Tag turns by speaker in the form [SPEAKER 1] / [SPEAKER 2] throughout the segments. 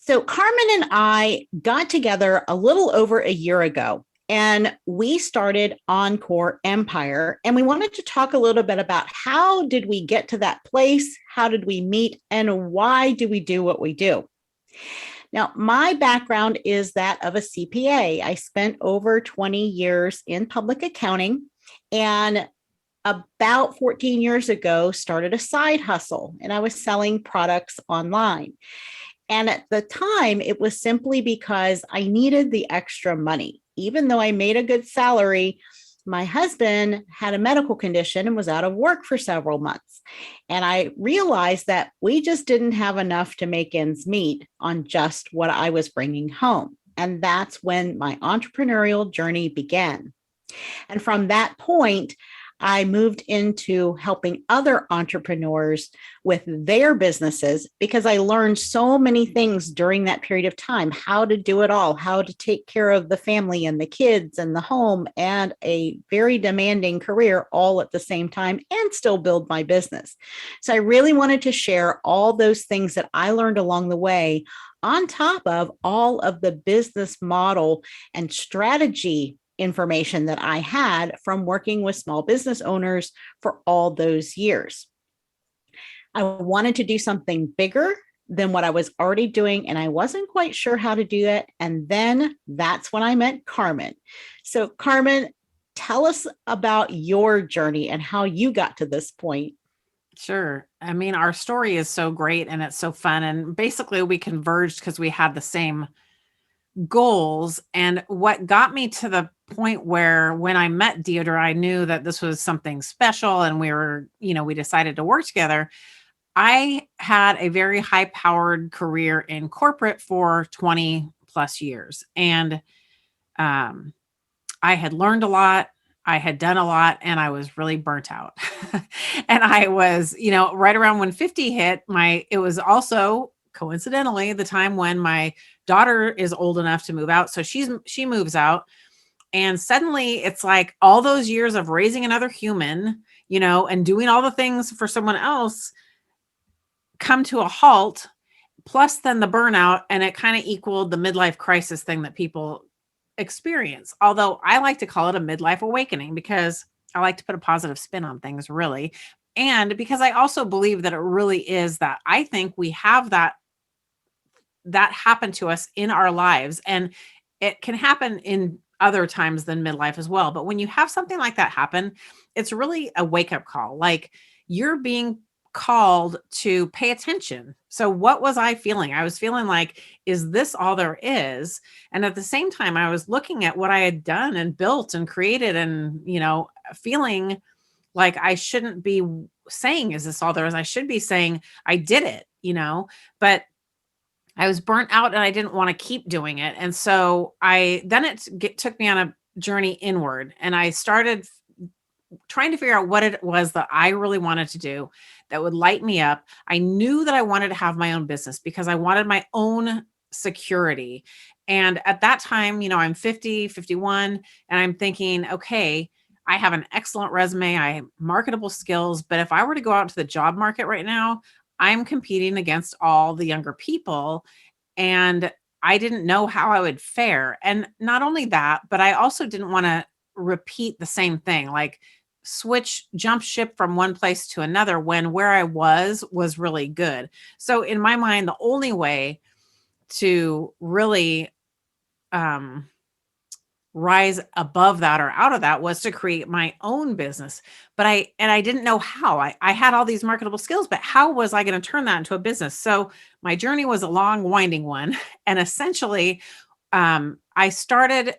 [SPEAKER 1] So Carmen and I got together a little over a year ago and we started Encore Empire. And we wanted to talk a little bit about how did we get to that place? How did we meet? And why do we do what we do? Now, my background is that of a CPA. I spent over 20 years in public accounting and about 14 years ago started a side hustle and I was selling products online. And at the time, it was simply because I needed the extra money. Even though I made a good salary, my husband had a medical condition and was out of work for several months. And I realized that we just didn't have enough to make ends meet on just what I was bringing home. And that's when my entrepreneurial journey began. And from that point, I moved into helping other entrepreneurs with their businesses because I learned so many things during that period of time, how to do it all, how to take care of the family and the kids and the home and a very demanding career all at the same time and still build my business. So I really wanted to share all those things that I learned along the way on top of all of the business model and strategy information that I had from working with small business owners for all those years. I wanted to do something bigger than what I was already doing, and I wasn't quite sure how to do that. And then that's when I met Carmen. So, Carmen, tell us about your journey and how you got to this point.
[SPEAKER 2] Sure. I mean, our story is so great and it's so fun. And basically, we converged because we had the same goals. And what got me to the point where when I met Deirdre, I knew that this was something special and we decided to work together. I had a very high powered career in corporate for 20 plus years. And I had learned a lot. I had done a lot and I was really burnt out. And I was, right around when 50 hit, it was also coincidentally the time when my daughter is old enough to move out. So she moves out. And suddenly it's like all those years of raising another human, and doing all the things for someone else come to a halt, plus then the burnout. And it kind of equaled the midlife crisis thing that people experience. Although I like to call it a midlife awakening because I like to put a positive spin on things, really. And because I also believe that it really is that I think we have that happen to us in our lives. And it can happen in other times than midlife as well. But when you have something like that happen, it's really a wake-up call. Like you're being called to pay attention. So what was I feeling? I was feeling like, is this all there is? And at the same time, I was looking at what I had done and built and created and, feeling like I shouldn't be saying, is this all there is? I should be saying, I did it, but I was burnt out and I didn't want to keep doing it. And so it took me on a journey inward and I started trying to figure out what it was that I really wanted to do that would light me up. I knew that I wanted to have my own business because I wanted my own security. And at that time, I'm 50, 51, and I'm thinking, okay, I have an excellent resume. I have marketable skills, but if I were to go out to the job market right now, I'm competing against all the younger people and I didn't know how I would fare. And not only that, but I also didn't want to repeat the same thing, like jump ship from one place to another when where I was really good. So in my mind, the only way to really rise above that or out of that was to create my own business. But I didn't know how. I had all these marketable skills, but how was I going to turn that into a business? So my journey was a long, winding one. And essentially, I started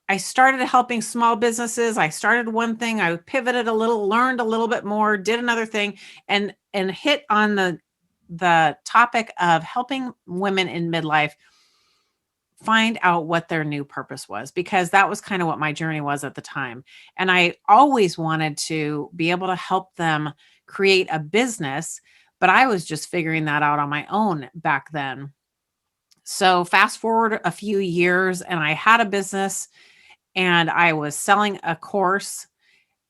[SPEAKER 2] helping small businesses. I started one thing, I pivoted a little, learned a little bit more, did another thing, and hit on the topic of helping women in midlife find out what their new purpose was, because that was kind of what my journey was at the time. And I always wanted to be able to help them create a business, but I was just figuring that out on my own back then. So fast forward a few years and I had a business and I was selling a course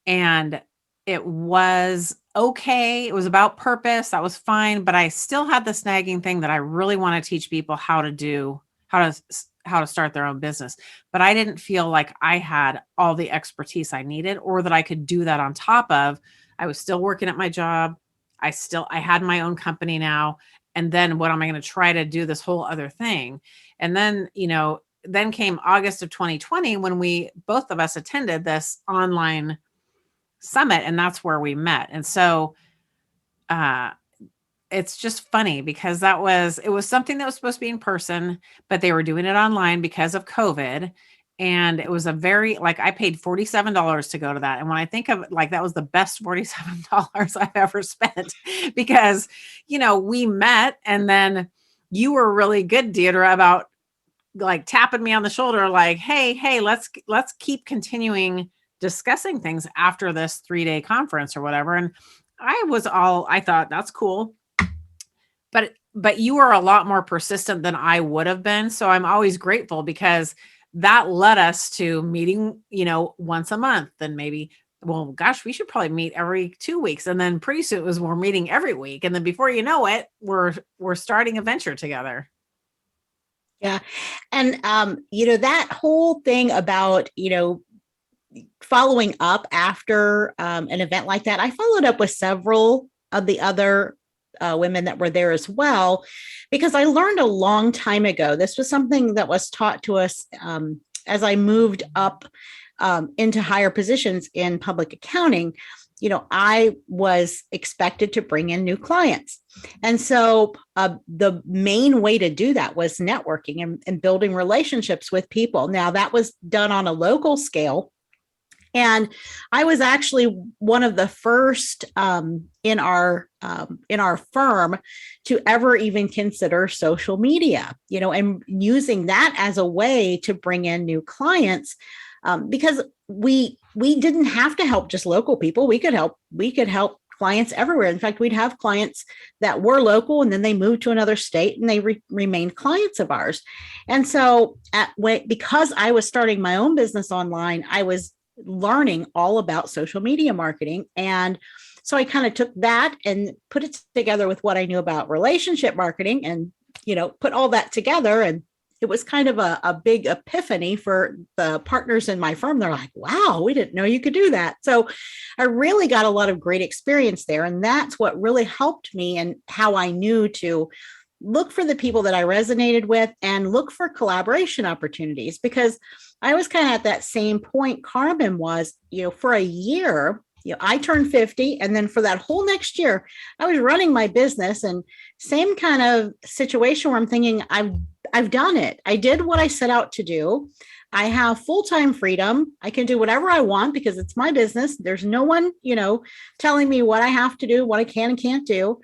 [SPEAKER 2] and it was okay. It was about purpose. That was fine. But I still had the snagging thing that I really want to teach people how to do, how to start their own business. But I didn't feel like I had all the expertise I needed, or that I could do that on top of. I was still working at my job. I had my own company now. And then what am I going to try to do this whole other thing? And then, then came August of 2020 when both of us attended this online summit, and that's where we met. And so, it's just funny because it was something that was supposed to be in person, but they were doing it online because of COVID. And it was I paid $47 to go to that. And when I think of it, that was the best $47 I've ever spent because, we met, and then you were really good, Deirdre, about tapping me on the shoulder, hey, let's keep continuing discussing things after this 3-day conference or whatever. And I thought that's cool. But you were a lot more persistent than I would have been. So I'm always grateful because that led us to meeting, once a month. Then maybe, well, gosh, we should probably meet every 2 weeks. And then pretty soon we're meeting every week. And then before you know it, we're starting a venture together.
[SPEAKER 1] Yeah. And, that whole thing about, following up after an event like that, I followed up with several of the other women that were there as well, because I learned a long time ago. This was something that was taught to us as I moved up into higher positions in public accounting. I was expected to bring in new clients. And so the main way to do that was networking and building relationships with people. Now, that was done on a local scale. And I was actually one of the first in our firm to ever even consider social media, and using that as a way to bring in new clients, because we didn't have to help just local people. We could help clients everywhere. In fact, we'd have clients that were local and then they moved to another state and they remained clients of ours. And so because I was starting my own business online, I was learning all about social media marketing. And so I kind of took that and put it together with what I knew about relationship marketing and, put all that together. And it was kind of a big epiphany for the partners in my firm. They're like, wow, we didn't know you could do that. So I really got a lot of great experience there. And that's what really helped me and how I knew to look for the people that I resonated with and look for collaboration opportunities, because I was kind of at that same point Carmen was, for a year. I turned 50. And then for that whole next year, I was running my business, and same kind of situation where I'm thinking, I've done it. I did what I set out to do. I have full-time freedom. I can do whatever I want because it's my business. There's no one, telling me what I have to do, what I can and can't do.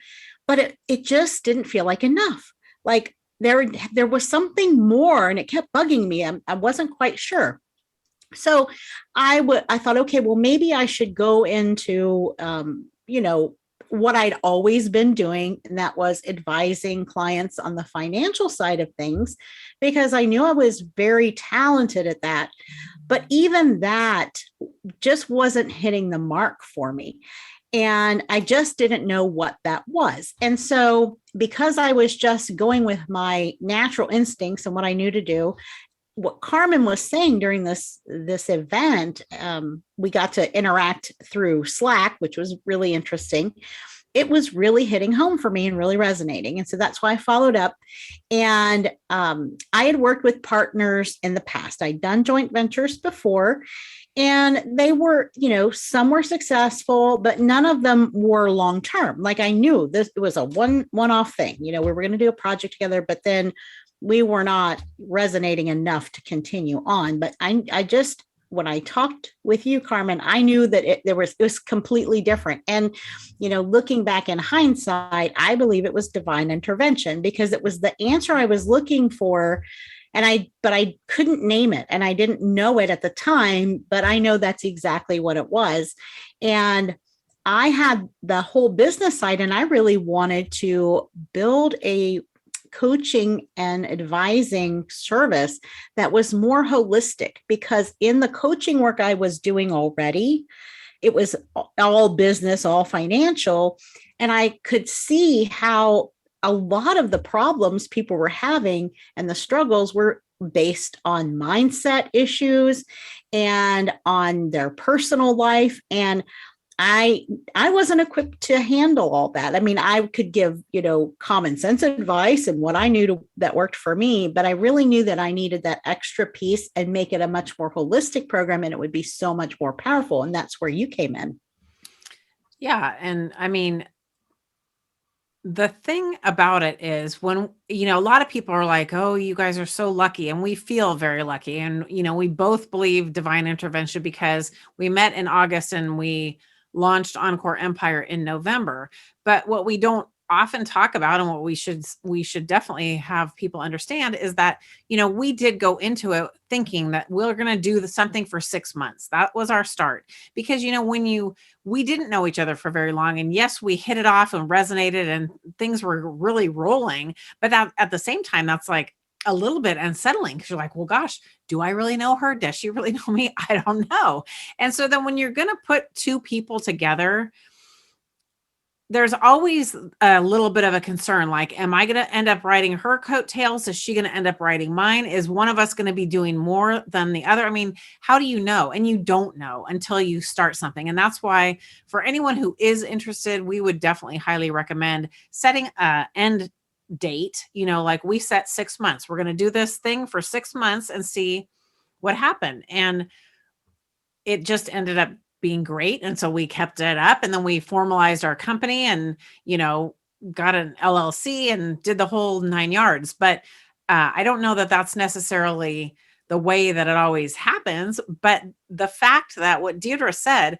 [SPEAKER 1] But it just didn't feel like enough. Like there was something more, and it kept bugging me. I wasn't quite sure. So I thought, okay, well, maybe I should go into, what I'd always been doing, and that was advising clients on the financial side of things, because I knew I was very talented at that. But even that just wasn't hitting the mark for me. And I just didn't know what that was. And so because I was just going with my natural instincts and what I knew to do, what Carmen was saying during this event, we got to interact through Slack, which was really interesting. It was really hitting home for me and really resonating. And so that's why I followed up. And I had worked with partners in the past. I'd done joint ventures before, and they were, some were successful, but none of them were long-term. Like I knew this was a one-off thing, we were going to do a project together, but then we were not resonating enough to continue on. But I just, when I talked with you, Carmen, I knew that it was completely different. And, looking back in hindsight, I believe it was divine intervention, because it was the answer I was looking for. But I couldn't name it, and I didn't know it at the time, but I know that's exactly what it was. And I had the whole business side, and I really wanted to build a coaching and advising service that was more holistic, because in the coaching work I was doing already, it was all business, all financial. And I could see how a lot of the problems people were having and the struggles were based on mindset issues and on their personal life. And I wasn't equipped to handle all that. I mean, I could give, common sense advice and what I knew that worked for me, but I really knew that I needed that extra piece and make it a much more holistic program, and it would be so much more powerful. And that's where you came in.
[SPEAKER 2] Yeah. And I mean, the thing about it is when, a lot of people are like, oh, you guys are so lucky. And we feel very lucky. And, we both believe divine intervention because we met in August and we launched Encore Empire in November. But what we don't often talk about, and what we should definitely have people understand, is that, we did go into it thinking that we're going to do something for 6 months. That was our start. Because, we didn't know each other for very long. And yes, we hit it off and resonated and things were really rolling. But that, at the same time, that's like a little bit unsettling because you're like, well, gosh, do I really know her? Does she really know me? I don't know. And so then when you're going to put two people together, there's always a little bit of a concern. Like, am I going to end up riding her coattails? Is she going to end up riding mine? Is one of us going to be doing more than the other? I mean, how do you know? And you don't know until you start something. And that's why for anyone who is interested, we would definitely highly recommend setting an end date. Like we set 6 months. We're going to do this thing for 6 months and see what happened. And it just ended up being great. And so we kept it up, and then we formalized our company and, got an LLC and did the whole 9 yards. But I don't know that that's necessarily the way that it always happens. But the fact that what Deirdre said,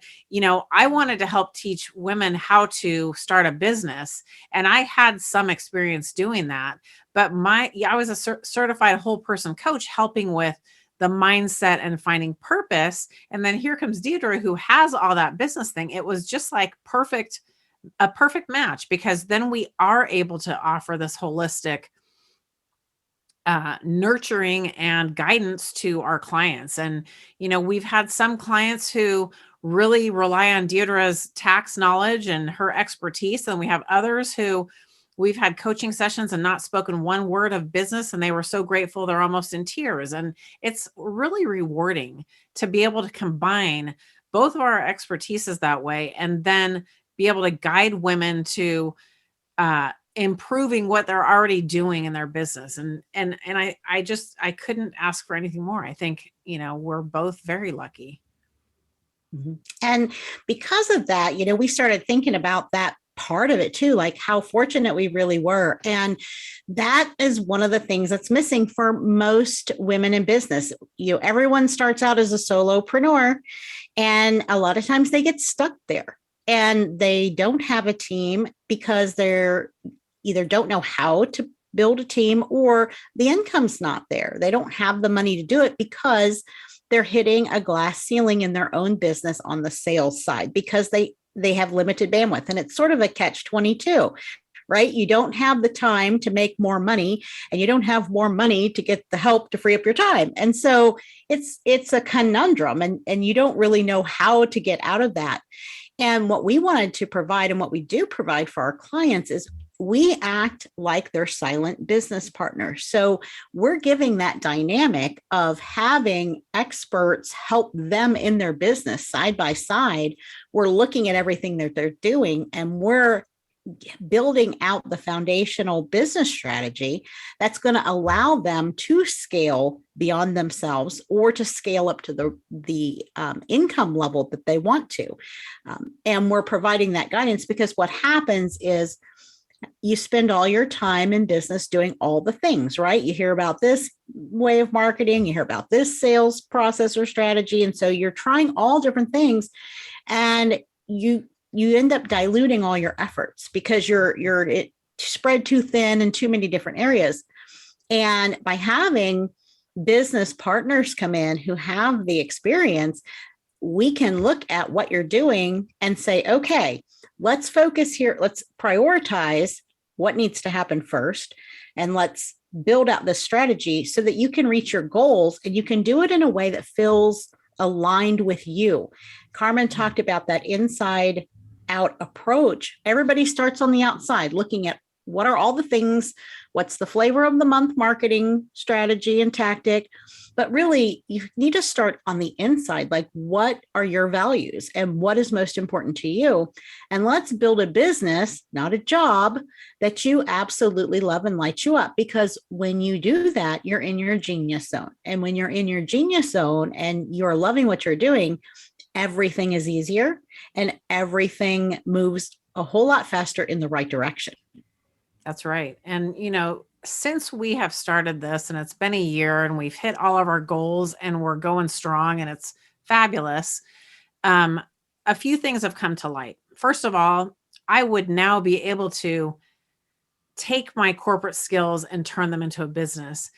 [SPEAKER 2] I wanted to help teach women how to start a business. And I had some experience doing that. But I was a certified whole person coach helping with the mindset and finding purpose. And then here comes Deirdre, who has all that business thing. It was just like a perfect match, because then we are able to offer this holistic nurturing and guidance to our clients. And, we've had some clients who really rely on Deirdre's tax knowledge and her expertise. And we have others who we've had coaching sessions and not spoken one word of business, and they were so grateful they're almost in tears. And it's really rewarding to be able to combine both of our expertises that way, and then be able to guide women to improving what they're already doing in their business. And I couldn't ask for anything more. I think, we're both very lucky.
[SPEAKER 1] Mm-hmm. And because of that, we started thinking about that part of it too, like how fortunate we really were. And that is one of the things that's missing for most women in business. Everyone starts out as a solopreneur, and a lot of times they get stuck there and they don't have a team because they're either don't know how to build a team, or the income's not there. They don't have the money to do it because they're hitting a glass ceiling in their own business on the sales side, because they have limited bandwidth. And it's sort of a catch-22, right? You don't have the time to make more money, and you don't have more money to get the help to free up your time. And so it's a conundrum, and you don't really know how to get out of that. And what we wanted to provide, and what we do provide for our clients, is we act like their silent business partner. So we're giving that dynamic of having experts help them in their business side by side. We're looking at everything that they're doing, and we're building out the foundational business strategy that's going to allow them to scale beyond themselves, or to scale up to the income level that they want to. And we're providing that guidance, because what happens is you spend all your time in business doing all the things, right? You hear about this way of marketing, you hear about this sales process or strategy. And so you're trying all different things, and you end up diluting all your efforts because you're spread too thin in too many different areas. And by having business partners come in who have the experience, we can look at what you're doing and say, okay, let's focus here. Let's prioritize what needs to happen first, and let's build out this strategy so that you can reach your goals, and you can do it in a way that feels aligned with you. Carmen talked about that inside out approach. Everybody starts on the outside looking at what are all the things, what's the flavor of the month marketing strategy and tactic. But really, you need to start on the inside. Like, what are your values and what is most important to you? And let's build a business, not a job, that you absolutely love and lights you up. Because when you do that, you're in your genius zone. And when you're in your genius zone and you're loving what you're doing, everything is easier and everything moves a whole lot faster in the right direction.
[SPEAKER 2] That's right. And, since we have started this and it's been a year and we've hit all of our goals and we're going strong and it's fabulous, a few things have come to light. First of all, I would now be able to take my corporate skills and turn them into a business.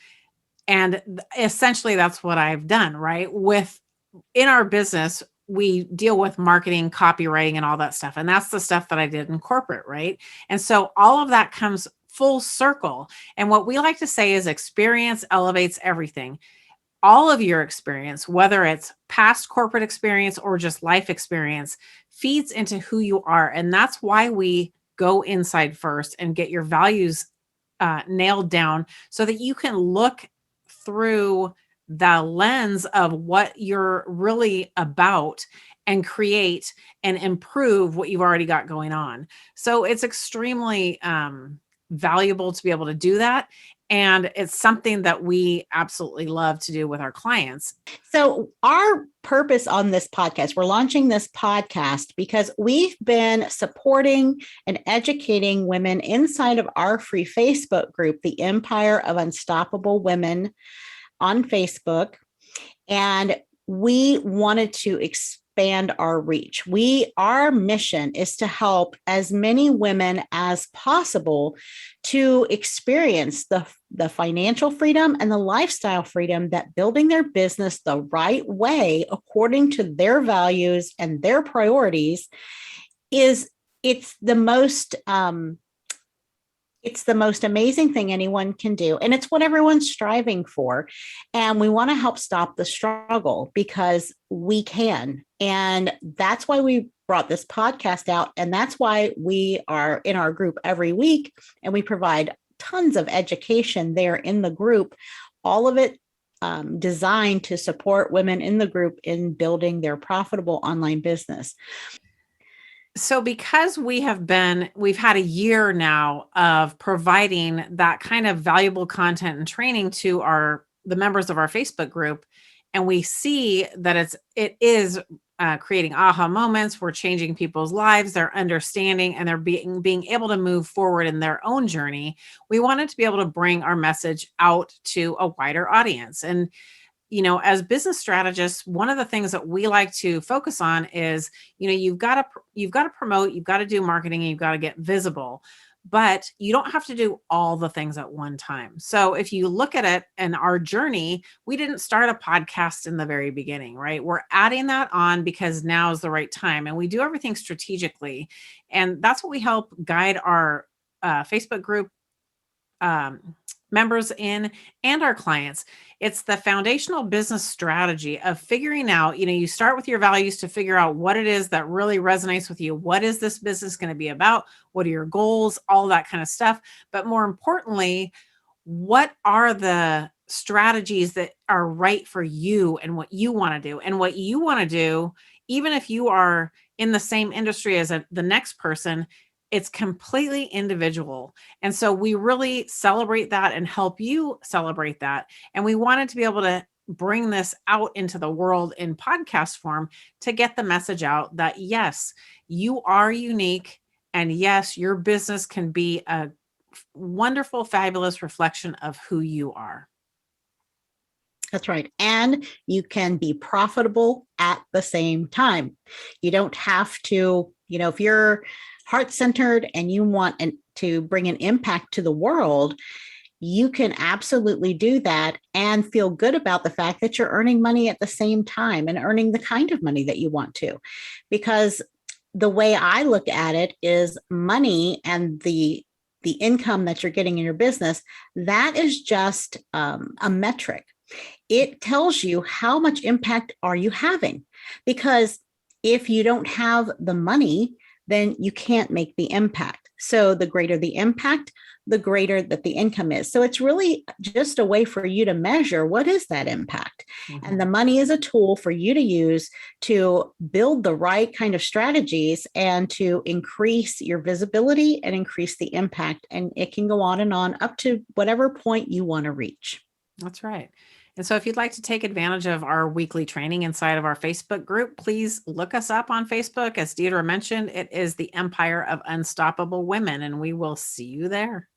[SPEAKER 2] And essentially that's what I've done, right? In our business, we deal with marketing, copywriting, and all that stuff. And that's the stuff that I did in corporate, right? And so all of that comes full circle. And what we like to say is experience elevates everything. All of your experience, whether it's past corporate experience or just life experience, feeds into who you are. And that's why we go inside first and get your values nailed down so that you can look through the lens of what you're really about and create and improve what you've already got going on. So it's extremely valuable to be able to do that. And it's something that we absolutely love to do with our clients.
[SPEAKER 1] So our purpose on this podcast, we're launching this podcast because we've been supporting and educating women inside of our free Facebook group, the Empire of Unstoppable Women on Facebook. And we wanted to expand our reach. Our mission is to help as many women as possible to experience the financial freedom and the lifestyle freedom that building their business the right way, according to their values and their priorities, it's the most amazing thing anyone can do. And it's what everyone's striving for. And we want to help stop the struggle because we can. And that's why we brought this podcast out. And that's why we are in our group every week. And we provide tons of education there in the group, all of it designed to support women in the group in building their profitable online business.
[SPEAKER 2] So because we've had a year now of providing that kind of valuable content and training to the members of our Facebook group, and we see that it is creating aha moments, we're changing people's lives, their understanding, and they're being able to move forward in their own journey. We wanted to be able to bring our message out to a wider audience. And as business strategists, one of the things that we like to focus on is, you've got to promote, you've got to do marketing, and you've got to get visible, but you don't have to do all the things at one time. So if you look at it and our journey, we didn't start a podcast in the very beginning, right? We're adding that on because now is the right time, and we do everything strategically. And that's what we help guide our Facebook group members in and our clients. It's the foundational business strategy of figuring out, you start with your values to figure out what it is that really resonates with you. What is this business going to be about? What are your goals? All that kind of stuff. But more importantly, what are the strategies that are right for you and what you want to do? And what you want to do, even if you are in the same industry as the next person, it's completely individual. And so we really celebrate that and help you celebrate that. And we wanted to be able to bring this out into the world in podcast form to get the message out that, yes, you are unique. And yes, your business can be a wonderful, fabulous reflection of who you are.
[SPEAKER 1] That's right. And you can be profitable at the same time. You don't have to, if you're heart-centered and you want to bring an impact to the world, you can absolutely do that and feel good about the fact that you're earning money at the same time and earning the kind of money that you want to. Because the way I look at it is money and the income that you're getting in your business, that is just a metric. It tells you how much impact are you having, because if you don't have the money, then you can't make the impact. So the greater the impact, the greater that the income is. So it's really just a way for you to measure what is that impact. And the money is a tool for you to use to build the right kind of strategies and to increase your visibility and increase the impact. And it can go on and on up to whatever point you want to reach.
[SPEAKER 2] That's right. And so if you'd like to take advantage of our weekly training inside of our Facebook group, please look us up on Facebook. As Deirdre mentioned, it is the Empire of Unstoppable Women, and we will see you there.